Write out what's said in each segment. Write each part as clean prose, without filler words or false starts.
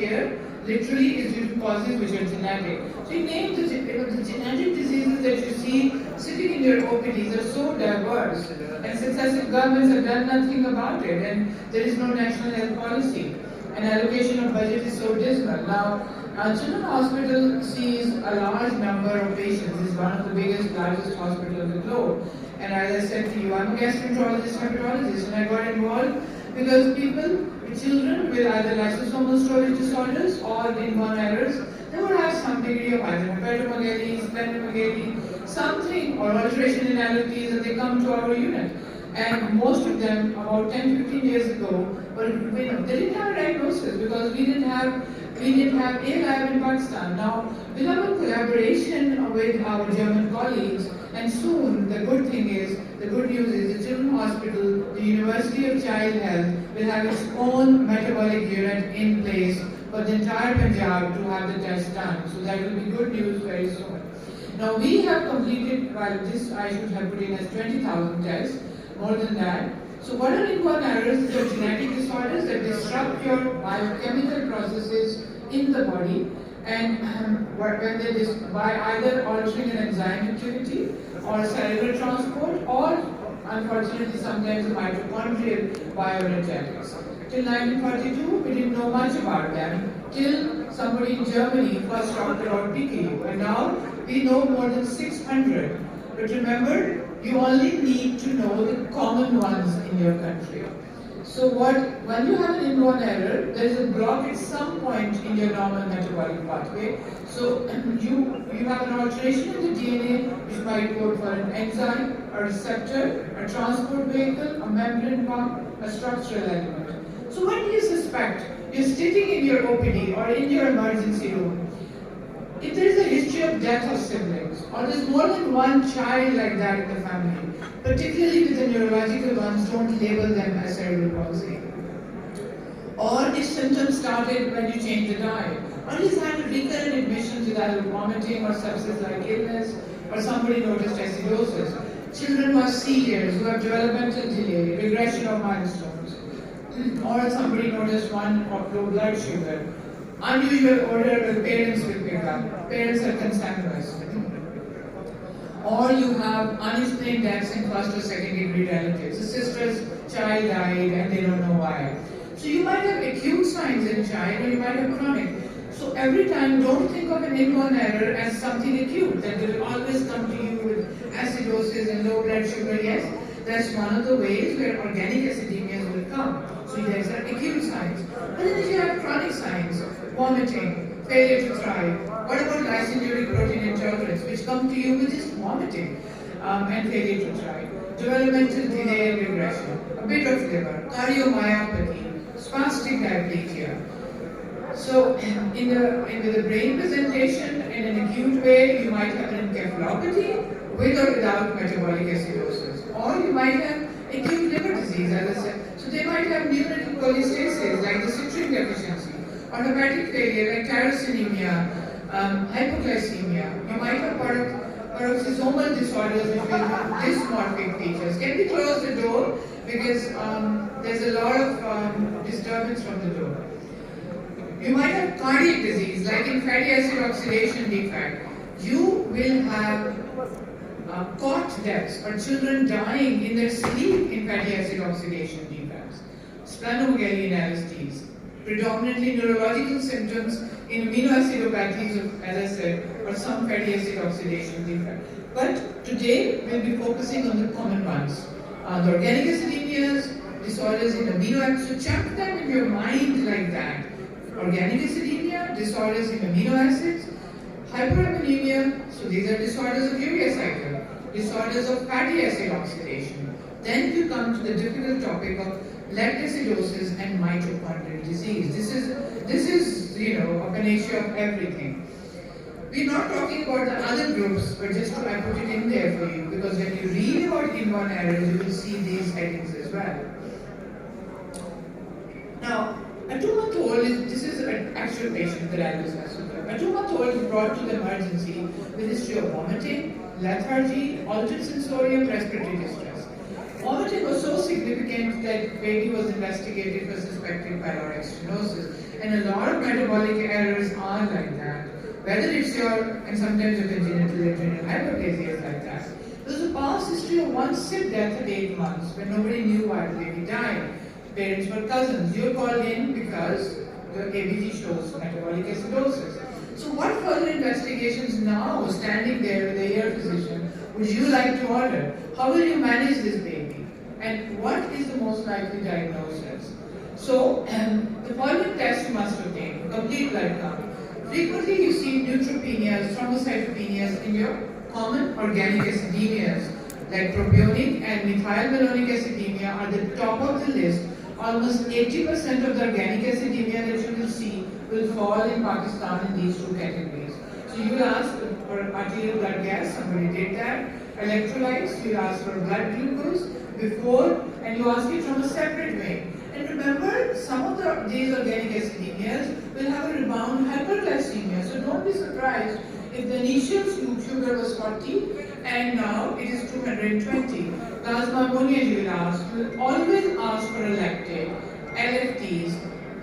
here literally is due to causes which are genetic. So you name the genetic diseases that you see sitting in your OPDs are so diverse, and successive governments have done nothing about it, and there is no national health policy, and allocation of budget is so dismal. Now, Children's Hospital sees a large number of patients. It's one of the biggest, largest hospitals in the globe. And as I said to you, I'm a gastroenterologist, hepatologist, and I got involved because children with either lysosomal storage disorders or inborn errors, they would have some degree of either hepatomegaly, splenomegaly, something, or alteration in allergies, and they come to our unit. And most of them, about 10-15 years ago, they didn't have a diagnosis because we didn't have a lab in Pakistan. Now, we'll have a collaboration with our German colleagues, and soon the good news is the Children's Hospital, the University of Child Health, will have its own metabolic unit in place for the entire Punjab to have the test done. So that will be good news very soon. Now, we have completed, this I should have put in as 20,000 tests, more than that. So what are inborn errors? These are genetic disorders that disrupt your biochemical processes in the body, and when they by either altering an enzyme activity or cellular transport, or unfortunately sometimes the mitochondrial bioenergetics. Till 1942, we didn't know much about them, till somebody in Germany first talked about PKU, and now we know more than 600. But remember, you only need to know the common ones in your country. So when you have an inborn error, there is a block at some point in your normal metabolic pathway. So you have an alteration in the DNA which might code for an enzyme, a receptor, a transport vehicle, a membrane pump, a structural element. So what do you suspect? You're sitting in your OPD or in your emergency room. If there is a history of death of siblings, or there's more than one child like that in the family, particularly with the neurological ones, don't label them as cerebral palsy. Or if symptoms started when you change the diet, or you had recurrent admissions with either vomiting or sepsis-like illness, or somebody noticed acidosis. Children who are seniors, who have developmental delay, regression of milestones, or somebody noticed one of low blood sugar, unusual order the parents will pick up. Parents are consanguineous. Or you have unexplained deaths in first or second degree relatives. The sister's child died and they don't know why. So you might have acute signs in child, or you might have chronic. So every time, don't think of an inborn error as something acute, that will always come to you with acidosis and low blood sugar. Yes, that's one of the ways where organic acidemias will come. So these are acute signs. But then if you have chronic signs, vomiting, failure to thrive, what about lysin-uric protein intolerance, which come to you with just vomiting and failure to thrive, developmental delay and regression, a bit of liver, cardiomyopathy, spastic diplegia. So with the brain presentation in an acute way, you might have an encephalopathy with or without metabolic acidosis. Or you might have acute liver disease, as I said. So they might have neonatal cholestasis, like the citric deficiency, or hepatic failure, like tyrosinemia, hypoglycemia. You might have paroxysmal disorders which will have dysmorphic features. Can we close the door? Because there's a lot of disturbance from the door. You might have cardiac disease, like in fatty acid oxidation defect. You will have cot deaths, or children dying in their sleep in fatty acid oxidation defects. Splenomegaly in LSTs. Predominantly neurological symptoms in aminoacidopathies, as I said, or some fatty acid oxidation defect. But today we'll be focusing on the common ones. The organic acidemias, disorders in amino acids. So chunk them in your mind like that. Organic acidemia, disorders in amino acids, hyperammonemia, so these are disorders of urea cycle, disorders of fatty acid oxidation. Then you come to the difficult topic of lactocidosis and mitochondrial disease. This is a panacea of everything. We're not talking about the other groups, but just I put it in there for you, because when you read about inborn errors, you will see these headings as well. Now, a 2-month-old, this is an actual patient that I was asked about. A 2-month-old is brought to the emergency with history of vomiting, lethargy, altered sensorium, respiratory distress. Vomiting was so significant that baby was investigated for suspected pyloric stenosis. And a lot of metabolic errors are like that. Whether it's and sometimes your congenital adrenal hyperplasia is like that. There's a past history of one sick death at 8 months when nobody knew why the baby died. Parents were cousins. You're called in because the ABG shows metabolic acidosis. So what further investigations now, standing there with a ear physician, would you like to order? How will you manage this baby? And what is the most likely diagnosis? So the following test you must obtain: complete blood count. Frequently you see neutropenias, thrombocytopenias in your common organic acidemias like propionic and methylmalonic acidemia are the top of the list. Almost 80% of the organic acidemia that you will see will fall in Pakistan in these two categories. So you will ask for arterial blood gas, somebody did that. Electrolytes, you ask for blood glucose before, and you ask it from a separate way. And remember, some of these organic acidemias will have a rebound hyperglycemia. So don't be surprised if the initial sugar was 40 and now it is 220. Plasma ammonia you will ask. You will always ask for a lactate, LFTs,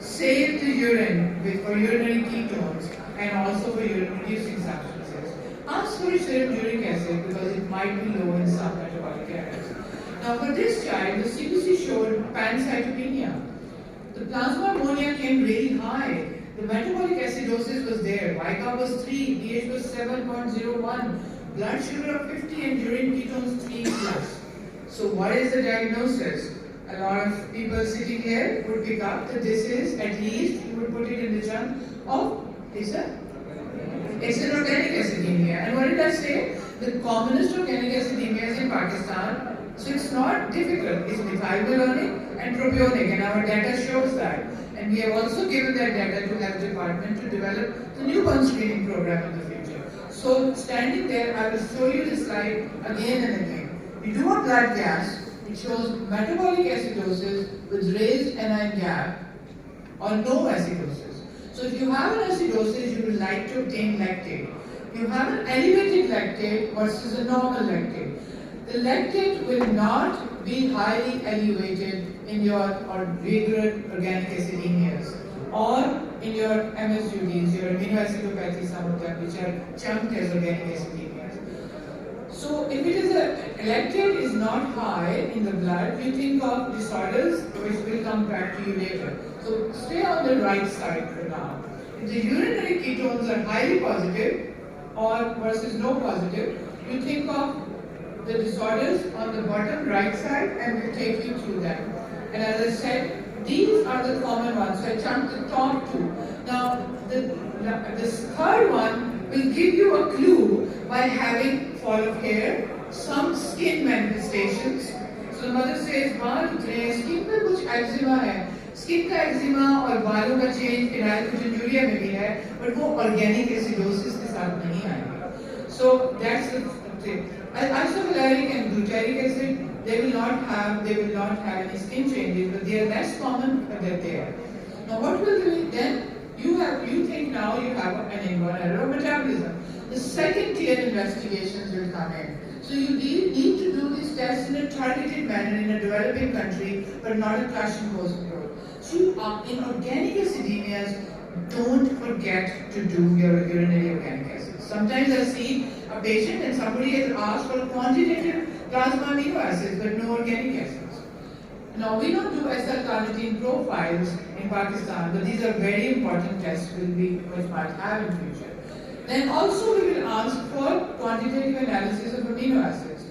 save the urine for urinary ketones and also for urine reducing substances. Ask for serum uric acid because it might be low in some metabolic errors. Now for this child, the CBC showed pancytopenia. The plasma ammonia came really high. The metabolic acidosis was there. YCAR was 3, pH was 7.01, blood sugar of 50 and urine ketones 3 plus. So what is the diagnosis? A lot of people sitting here would pick up that this is, at least you would put it in the chunk of, it's an organic acidemia. And what did I say? The commonest organic acidemia is in Pakistan. So it's not difficult. It's methylmalonic and propionic, and our data shows that. And we have also given that data to health department to develop the newborn screening program in the future. So standing there, I will show you this slide again and again. We do a blood gas. It shows metabolic acidosis with raised anion gap or no acidosis. So if you have an acidosis, you would like to obtain lactate. You have an elevated lactate versus a normal lactate. The lactate will not be highly elevated in your regular organic acidemias or in your MSUDs, your aminoacidopathy, some of them which are chunked as organic acidemias. So if it is lactate is not high in the blood, you think of disorders which will come back to you later. So stay on the right side for now. If the urinary ketones are highly positive or versus no positive, you think of the disorders on the bottom right side and we'll take you through them. And as I said, these are the common ones. So I chunked the top two. Now, this third one will give you a clue by having fall of hair, some skin manifestations. So the mother says, skin में कुछ eczema है. Skin का eczema और बालों का change फिलहाल कुछ injuria में भी है, but वो organic acidosis के साथ नहीं आएगा. So that's the thing. Isovaleric and glutaric acid, they will not have any skin changes, but they are less common than they are. Now what will do then? You think now you have an inborn error of metabolism. The second tier investigations will come in. So you need to do these tests in a targeted manner in a developing country, but not a crash and course approach. So in organic acidemias, don't forget to do your urinary organic acids. Sometimes I see a patient and somebody has asked for quantitative plasma amino acids but no organic acids. Now we don't do SL carnitine profiles in Pakistan, but these are very important tests which might have in future. Then also we will ask for quantitative analysis of amino acids.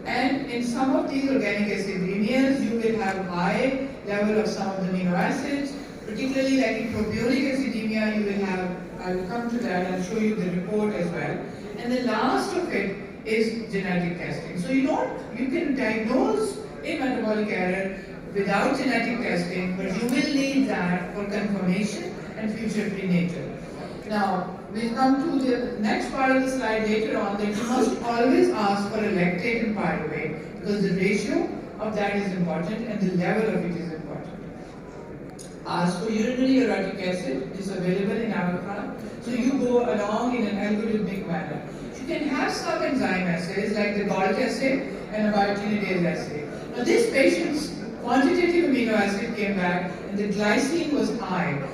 And in some of these organic acidemias, you will have high level of some of the amino acids, particularly like in propionic acidemia, you will have, I will come to that and show you the report as well. And the last of it is genetic testing. So you can diagnose a metabolic error without genetic testing, but you will need that for confirmation and future prenatal. Now, we'll come to the next part of the slide later on that you must always ask for a lactate and pyruvate because the ratio of that is important and the level of it is important. Ask for urinary uric acid, it is available in our plant. So you go along in an algorithmic manner. You can have some enzyme assays like the GALT assay and a biotinidase assay. Now this patient's quantitative amino acid came back and the glycine was high.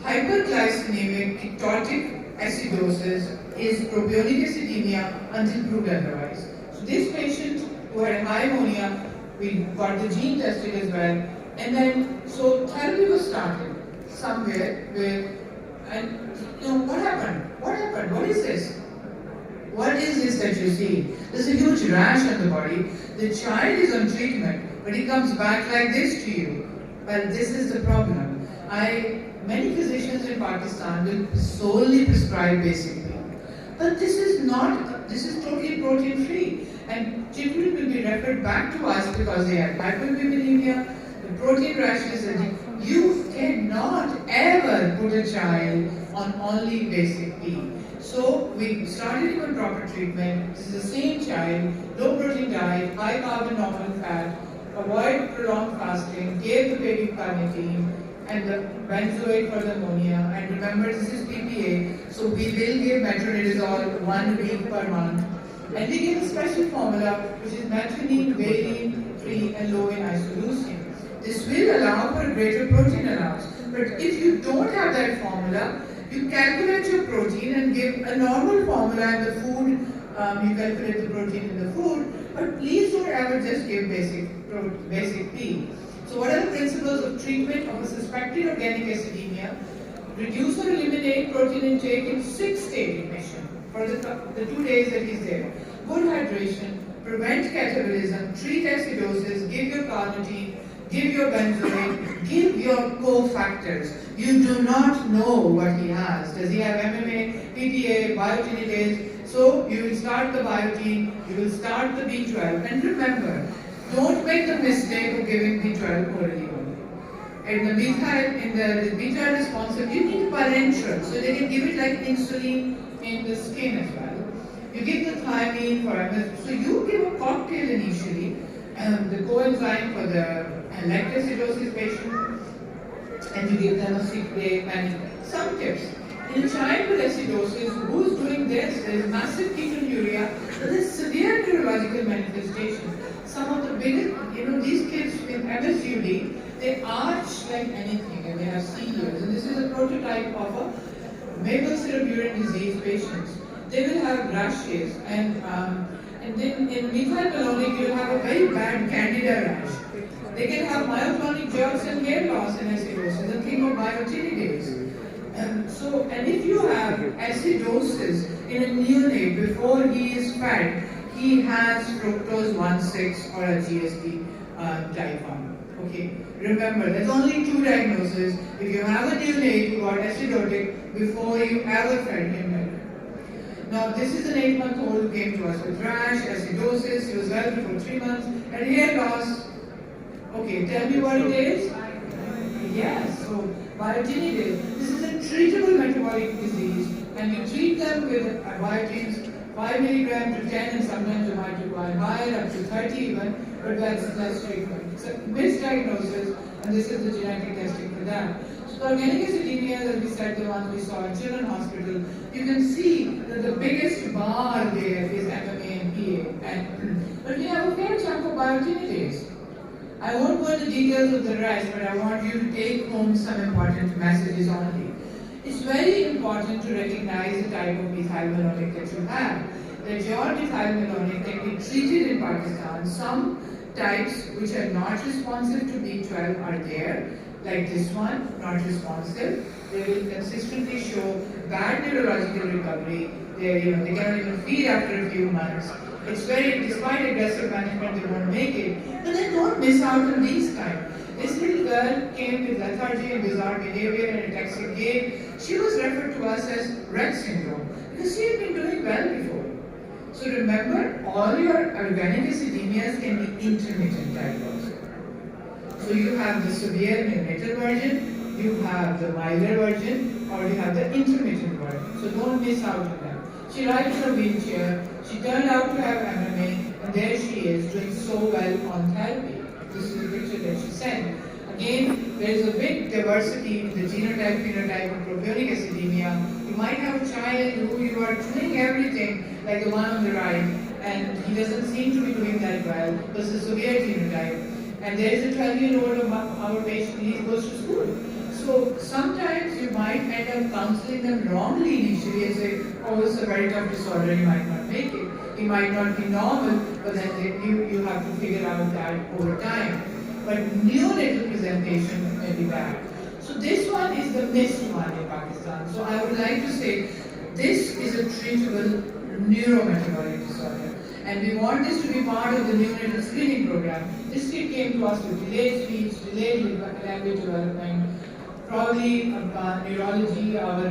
Hyperglycemic ketotic acidosis is propionic acidemia until proved otherwise. So this patient who had high ammonia, we got the gene tested as well, and then so therapy was started somewhere where, and what happened? What happened? What is this? What is this that you see? There's a huge rash on the body. The child is on treatment, but he comes back like this to you. Well, this is the problem. Many physicians in Pakistan will solely prescribe basic P. But this is totally protein free. And children will be referred back to us because they have hyperbilirubinemia, the protein rashes, and you cannot ever put a child on only basic P. So we started him on proper treatment. This is the same child, low protein diet, high carb and normal fat, avoid prolonged fasting, gave the baby carnitine and the benzoate for the ammonia. And remember, this is PPA, so we will give metronidazole 1 week per month. And we give a special formula which is methionine, valine, free and low in isoleucine. This will allow for a greater protein allowance. But if you don't have that formula, you calculate your protein and give a normal formula in the food. You calculate the protein in the food, but please don't ever just give basic P. So what are the principles of treatment of a suspected organic acidemia? Reduce or eliminate protein intake in 6-day remission for the 2 days that he's there. Good hydration, prevent catabolism, treat acidosis, give your carnitine, give your benzoate, give your cofactors. You do not know what he has. Does he have MMA, PPA, biotinidase? So you will start the biotin, you will start the B12. And remember, don't make the mistake of giving B12 orally only. And the B12 responsive, you need parenteral, so they can give it like insulin in the skin as well. You give the thiamine for MS, so you give a cocktail initially, the coenzyme for the lactobacillus patient, and you give them a 6-day management. Some tips. In a child with acidosis, who's doing this? There is massive ketonuria, there is severe neurological manifestation. Some of the biggest, these kids with MSUD, they arch like anything and they have seizures. And this is a prototype of a maple syrup urine disease patients. They will have rashes and then in methylmalonic you will have a very bad candida rash. They can have myoclonic jerks and hair loss in acidosis and think of biotinidase. And if you have acidosis in a neonate before he is fed, he has fructose 1,6 or a GST type 1. Okay, remember there's only 2 diagnoses. If you have a neonate who got acidotic before you ever fed him milk. Now this is an 8-month-old who came to us with rash, acidosis, he was well before 3 months, and hair loss. Okay, tell me what it is. Yes, so biotinidase. This is a treatable metabolic disease, and you treat them with biotins 5 milligram to 10, and sometimes you might require higher, up to 30 even, but that's less treatment. It's a misdiagnosis, and this is the genetic testing for that. So the organic acidemia, as we said, the ones we saw in Children's Hospital, you can see that the biggest bar there is MMA and PA. But we have a fair chunk of biotinidase. I won't go into details of the rest, but I want you to take home some important messages only. It's very important to recognize the type of methylmalonic that you have. That your methylmalonic can be treated in Pakistan. Some types which are not responsive to B12 are there, like this one, not responsive. They will consistently show bad neurological recovery. They cannot even feed after a few months. It's despite aggressive management, they won't make it. But then don't miss out on these kind. This little girl came with lethargy and bizarre behavior and ataxic gait. She was referred to us as Rett syndrome because she had been doing well before. So remember, all your organic acidemias can be intermittent type also. So you have the severe neonatal version, you have the milder version, or you have the intermittent version. So don't miss out on that. She rides in a wheelchair, she turned out to have MMA, and there she is doing so well on therapy. This is a picture that she sent. Again, there is a big diversity in the genotype, phenotype of propionic acidemia. You might have a child who you are doing everything, like the one on the right, and he doesn't seem to be doing that well. This is a severe genotype. And there is a 12-year-old of our patient, he goes to school. So sometimes you might end up counseling them wrongly initially and say, oh, it's a very tough disorder, you might not make it. It might not be normal, but then you have to figure out that over time. But neonatal presentation may be bad. So this one is the missed one in Pakistan. So I would like to say this is a treatable neurometabolic disorder. And we want this to be part of the neonatal screening program. This kid came to us with delayed speech, delayed language development, probably neurology, our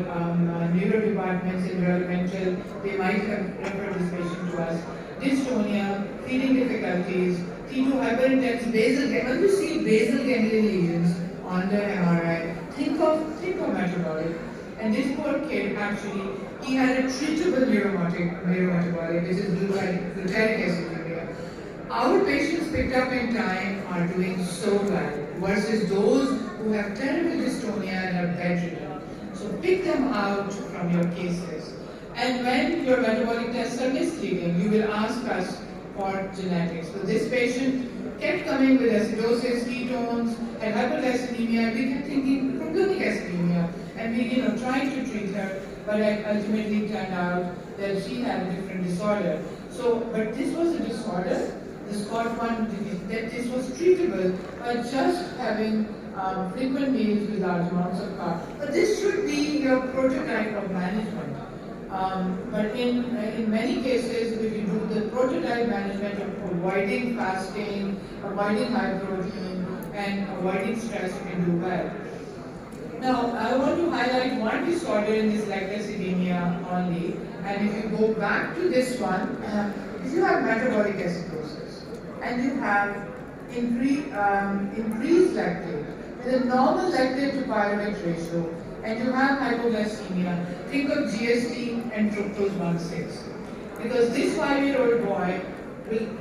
neuro departments in developmental, they might have referred this patient to us. Dystonia, feeding difficulties, T2 hyperintense basal ganglion. When you see basal ganglion lesions on the MRI, think of metabolic. And this poor kid actually, he had a treatable neurometabolic, which is glutaric aciduria. Our patients picked up in time are doing so well versus those who have terrible dystonia and are bedridden. So pick them out from your cases. And when your metabolic tests are misleading, you will ask us for genetics. So this patient kept coming with acidosis, ketones, and hyperglycemia. We kept thinking proteinic acidemia, and we tried to treat her, but it ultimately turned out that she had a different disorder. So, but this was a disorder, the SCOT1, that this was treatable by just having frequent meals with large amounts of carbs. But this should be your prototype of management. But in many cases, if you do the prototype management of avoiding fasting, avoiding high protein, and avoiding stress, you can do well. Now, I want to highlight one disorder in this lactacidemia only. And if you go back to this one, if you have metabolic acidosis and you have increased lactate, with a normal lactate to pyruvate ratio, and you have hypoglycemia, think of GST and fructose 1,6. Because this 5-year-old boy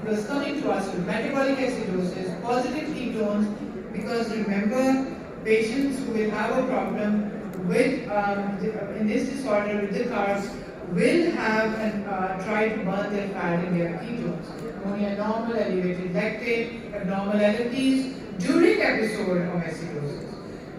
was coming to us with metabolic acidosis, positive ketones, because remember, patients who will have a problem with, in this disorder with the carbs, will have and try to burn their fat in their ketones. Ammonia normal, elevated lactate, abnormal LFTs during episode of acidosis.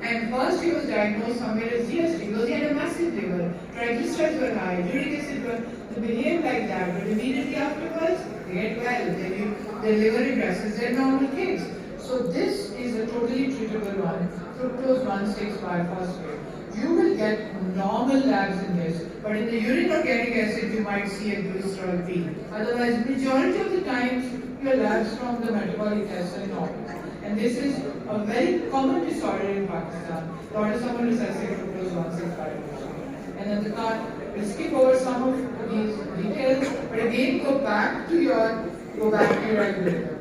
And first he was diagnosed somewhere as GST because he had a massive liver, triglycerides were high, uric acid was, they behave like that, but immediately afterwards, they get well, their liver regresses, they're normal kids. So this is a totally treatable one, fructose 1,6 biphosphate. You will get normal labs in this, but in the urine organic acid, you might see a glycerol P. Otherwise, majority of the times, your labs from the metabolic tests are normal. And this is a very common disorder in Pakistan. Autosomal recessive fructose 1,6 biphosphate. And then the card will skip over some of these details, but again, go back to your algorithm.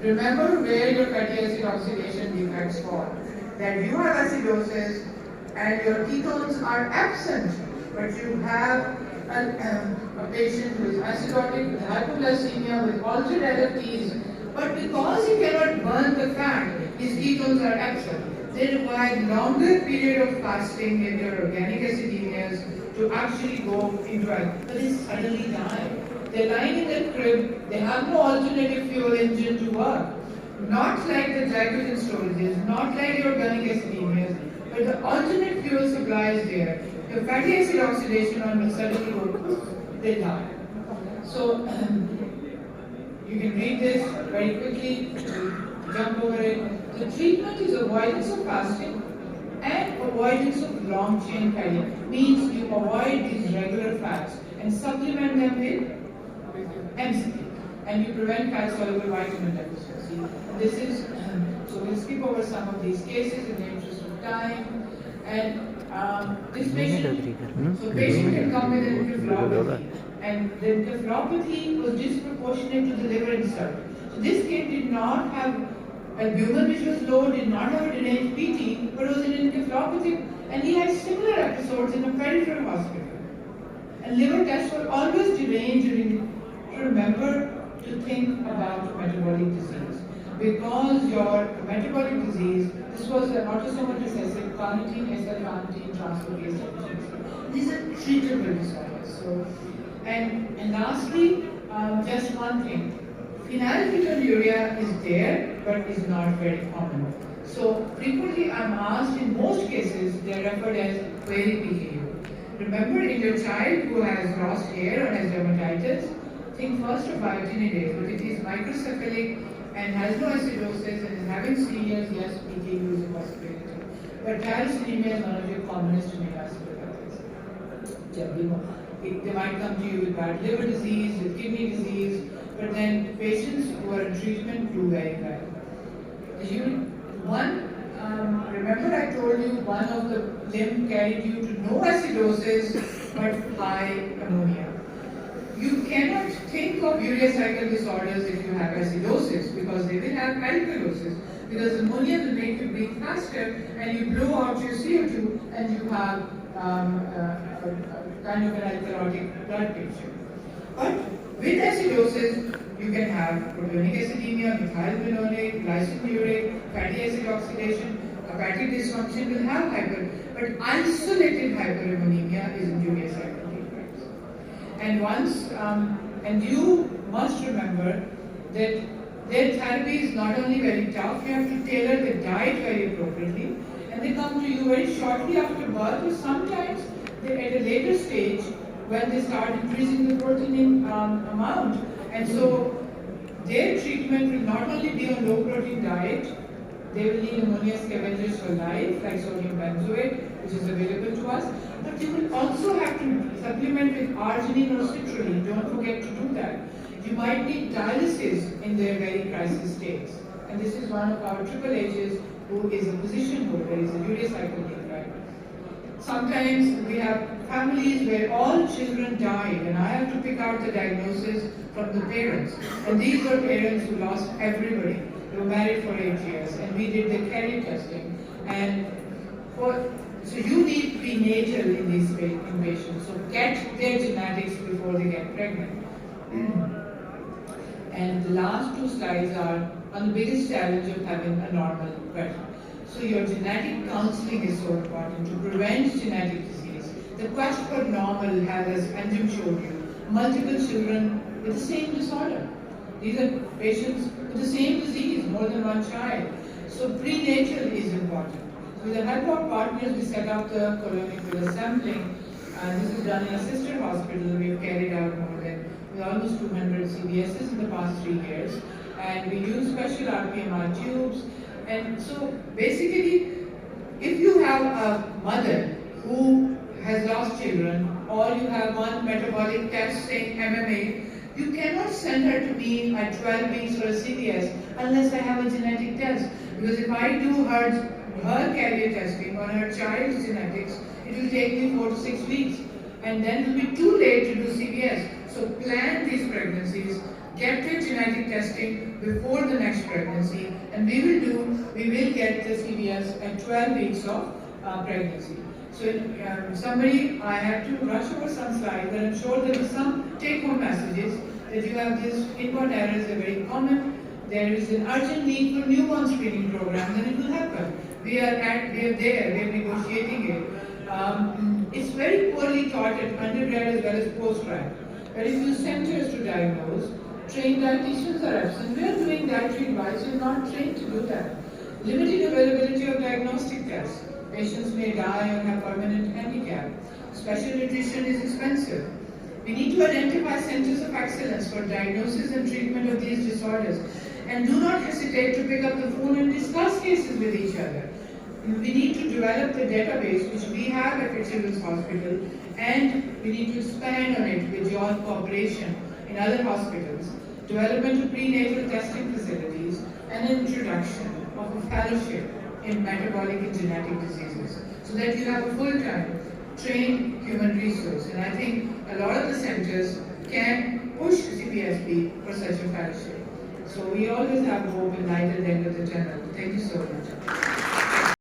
Remember where your fatty acid oxidation defects fall. That you have acidosis and your ketones are absent, but you have a patient who is acidotic with hypoglycemia with altered LFTs, but because he cannot burn the fat, his ketones are absent. They require longer period of fasting in your organic acidemias to actually go into it. But they suddenly die. They're lying in their crib, they have no alternative fuel engine to work. Not like the glycogen storages, not like your organic acidemias, but the alternate fuel supply is there. The fatty acid oxidation on will suddenly go, they die. So you can read this very quickly, jump over it. The treatment is avoidance of fasting and avoidance of long chain fatty. Means you avoid these regular fats and supplement them with MCT. And you prevent fat soluble vitamin deficiency. This is, so we'll skip over some of these cases in the interest of time. And this patient, so patient can come with an encephalopathy. And the encephalopathy was disproportionate to the liver insult. So this kid did not have albumin which was low, did not have a deranged PT, but was in encephalopathy. And he had similar episodes in a peripheral hospital. And liver tests were always deranged. Remember to think about metabolic disease. Because your metabolic disease, this was an autosomal recessive carnitine, SL-carnitine transferase deficiency. These are treatable disorders. So, and lastly, just one thing. Phenylketonuria is there, but is not very common. So frequently I'm asked, in most cases, they are referred as query PKU. Remember, in your child who has lost hair or has dermatitis, think first of biotinidase, but if he is microcephalic and has no acidosis and is having seniors, yes, PKU is a possibility. But tyrosinemia is one of your commonest immunohistopaths. They might come to you with bad liver disease, with kidney disease, but then patients who are in treatment do very well. Remember I told you one of the limb carried you to no acidosis but high ammonia. You cannot think of urea cycle disorders if you have acidosis, because they will have alkalosis, because ammonia will make you breathe faster and you blow out your CO2 and you have kind of an alkalotic blood picture. But with acidosis, you can have propionic acidemia, methylphenolic, glycinuric, fatty acid oxidation. Hepatic dysfunction will have but isolated hyperammonemia is in urea cycle defects. And you must remember that their therapy is not only very tough, you have to tailor the diet very appropriately, and they come to you very shortly after birth, or sometimes they at a later stage when they start increasing the protein amount. And so their treatment will not only be on low protein diet, they will need ammonia scavengers for life, like sodium benzoate, which is available to us, but you will also have to supplement with arginine or citrulline. Don't forget to do that. You might need dialysis in their very crisis states. And this is one of our triple H's who is a position holder, is a urea cycle defect. Sometimes we have families where all children died, and I have to pick out the diagnosis from the parents. And these were parents who lost everybody. They were married for 8 years, and we did the carrier testing. And so you need prenatal in these patients. So get their genetics before they get pregnant. And the last two slides are on the biggest challenge of having a normal birth. So your genetic counseling is so important to prevent genetic disease. The quest for normal has, as Anjum showed you, multiple children with the same disorder. These are patients with the same disease, more than one child. So prenatal is important. So with the help of partners, we set up the colonic sampling. This is done in a sister hospital. We have carried out with almost 200 CVSs in the past 3 years. And we use special RPMR tubes. And so basically, if you have a mother who has lost children, or you have one metabolic test saying MMA, you cannot send her to me at 12 weeks for a CVS unless I have a genetic test. Because if I do her carrier testing on her child's genetics, it will take me 4 to 6 weeks. And then it will be too late to do CVS. So plan these pregnancies, get your genetic testing before the next pregnancy, and we will get the CVS at 12 weeks of pregnancy. So in summary, I have to rush over some slides, but I'm sure there are some take-home messages that you have. This input errors are very common. There is an urgent need for newborn screening program, then it will happen. We are negotiating it. It's very poorly taught at undergrad as well as postgrad. Very few centers to diagnose. Trained dietitians are absent. We are doing dietary advice, we are not trained to do that. Limited availability of diagnostic tests. Patients may die or have permanent handicap. Special nutrition is expensive. We need to identify centers of excellence for diagnosis and treatment of these disorders. And do not hesitate to pick up the phone and discuss cases with each other. We need to develop the database which we have at Children's Hospital, and we need to expand on it with your cooperation in other hospitals, development of prenatal testing facilities, and an introduction of a fellowship in metabolic and genetic diseases, so that you have a full-time trained human resource. And I think a lot of the centers can push CPSP for such a fellowship. So we always have hope and light at the end of the tunnel. Thank you so much.